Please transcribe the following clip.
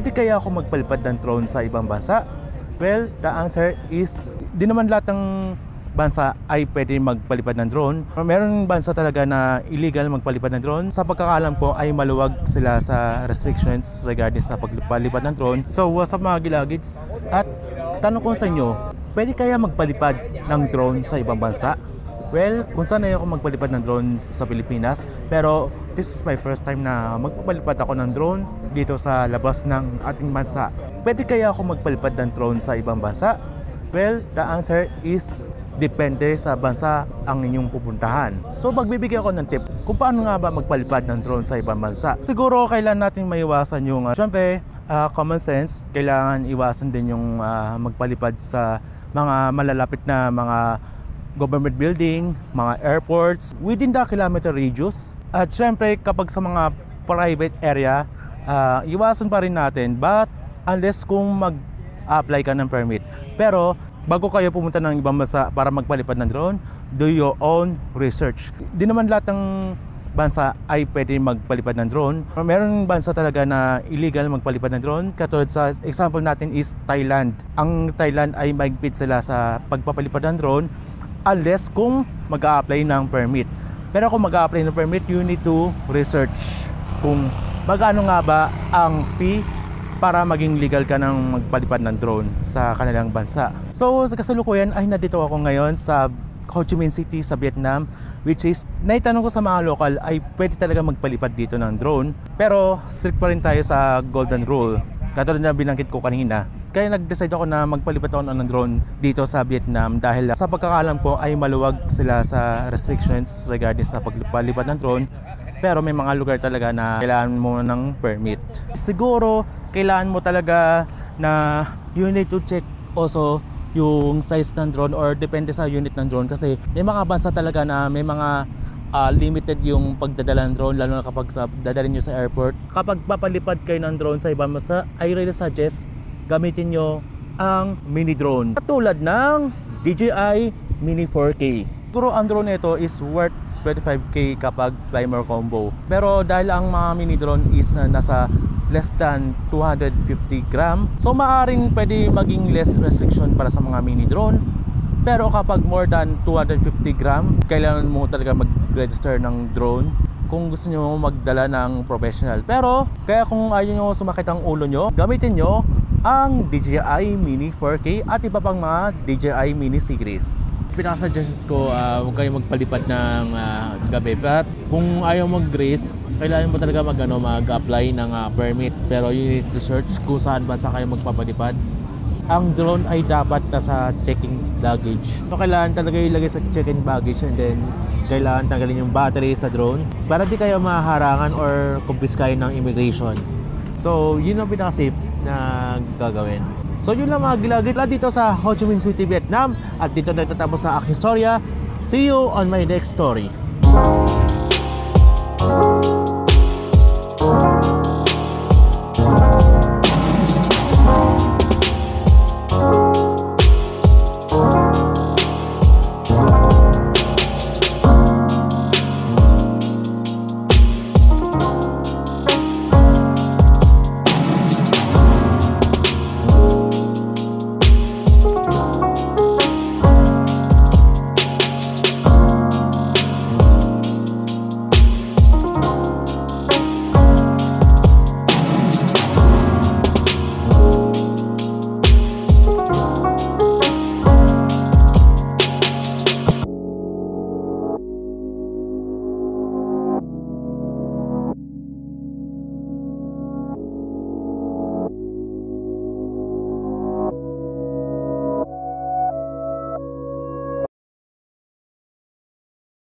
Pwede kaya ako magpalipad ng drone sa ibang bansa? Well, the answer is, di naman lahat ng bansa ay pwede magpalipad ng drone. Meron bansa talaga na illegal magpalipad ng drone. Sa pagkakaalam ko ay maluwag sila sa restrictions regarding sa pagpalipad ng drone. So, what's up mga gilagids? At tanong ko sa inyo, pwede kaya magpalipad ng drone sa ibang bansa? Well, kung sanay ako magpalipad ng drone sa Pilipinas, pero this is my first time na magpapalipad ako ng drone dito sa labas ng ating bansa. Pwede kaya ako magpalipad ng drone sa ibang bansa? Well, the answer is depende sa bansa ang inyong pupuntahan. So magbibigay ako ng tip kung paano nga ba magpalipad ng drone sa ibang bansa. Siguro kailangan natin maiwasan yung syempre common sense. Kailangan iwasan din yung magpalipad sa mga malalapit na mga government building, mga airports within the kilometer radius. At syempre kapag sa mga private area, iwasan pa rin natin, but unless kung mag-apply ka ng permit. Pero bago kayo pumunta ng ibang bansa para magpalipad ng drone, do your own research. Di naman lahat ng bansa ay pwede magpalipad ng drone. Meron bansa talaga na illegal magpalipad ng drone. Katulad sa example natin is Thailand. Ang Thailand ay mahigpit sila sa pagpapalipad ng drone unless kung mag-a-apply ng permit. Pero kung mag-a-apply ng permit, you need to research kung magkano nga ba ang fee para maging legal ka ng magpalipad ng drone sa kanilang bansa. So sa kasalukuyan ay nandito ako ngayon sa Ho Chi Minh City sa Vietnam, which is naitanong ko sa mga lokal ay pwede talaga magpalipad dito ng drone, pero strict pa rin tayo sa golden rule katulad na binanggit ko kanina. Kaya nag-decide ako na magpalipad ako ng drone dito sa Vietnam dahil sa pagkakaalam ko ay maluwag sila sa restrictions regarding sa pagpalipad ng drone. Pero may mga lugar talaga na kailangan mo ng permit. Siguro kailangan mo talaga na you need to check also yung size ng drone or depende sa unit ng drone, kasi may mga bansa talaga na may mga limited yung pagdadala ng drone, lalo na kapag dadalhin nyo sa airport. Kapag papalipad kayo ng drone sa ibang bansa, I really suggest gamitin nyo ang mini drone katulad ng DJI Mini 4K. Siguro ang drone nito is worth 25k kapag fly more combo. Pero dahil ang mga mini drone is nasa less than 250 gram, so maaaring pwede maging less restriction para sa mga mini drone. Pero kapag more than 250 gram, kailangan mo talaga mag-register ng drone kung gusto nyo magdala ng professional. Pero kaya kung ayaw nyo sumakit ang ulo nyo, gamitin nyo ang DJI Mini 4K at iba pang mga DJI Mini series. Pinakasuggest ko huwag kayo magpalipad ng gabi, but kung ayaw mag-race, kailangan mo talaga mag-apply ng permit, pero you need to search kung saan bansa kayo magpapalipad. Ang drone ay dapat nasa checking luggage, so kailangan talaga ilagay sa checking baggage, and then kailangan tanggalin yung battery sa drone para di kayo maharangan or kumpiskahin ng immigration. So yun ang pinaka-safe na gagawin. So yun lang mga gilagis dito sa Ho Chi Minh City, Vietnam. At dito nagtatapos sa aking istorya. See you on my next story.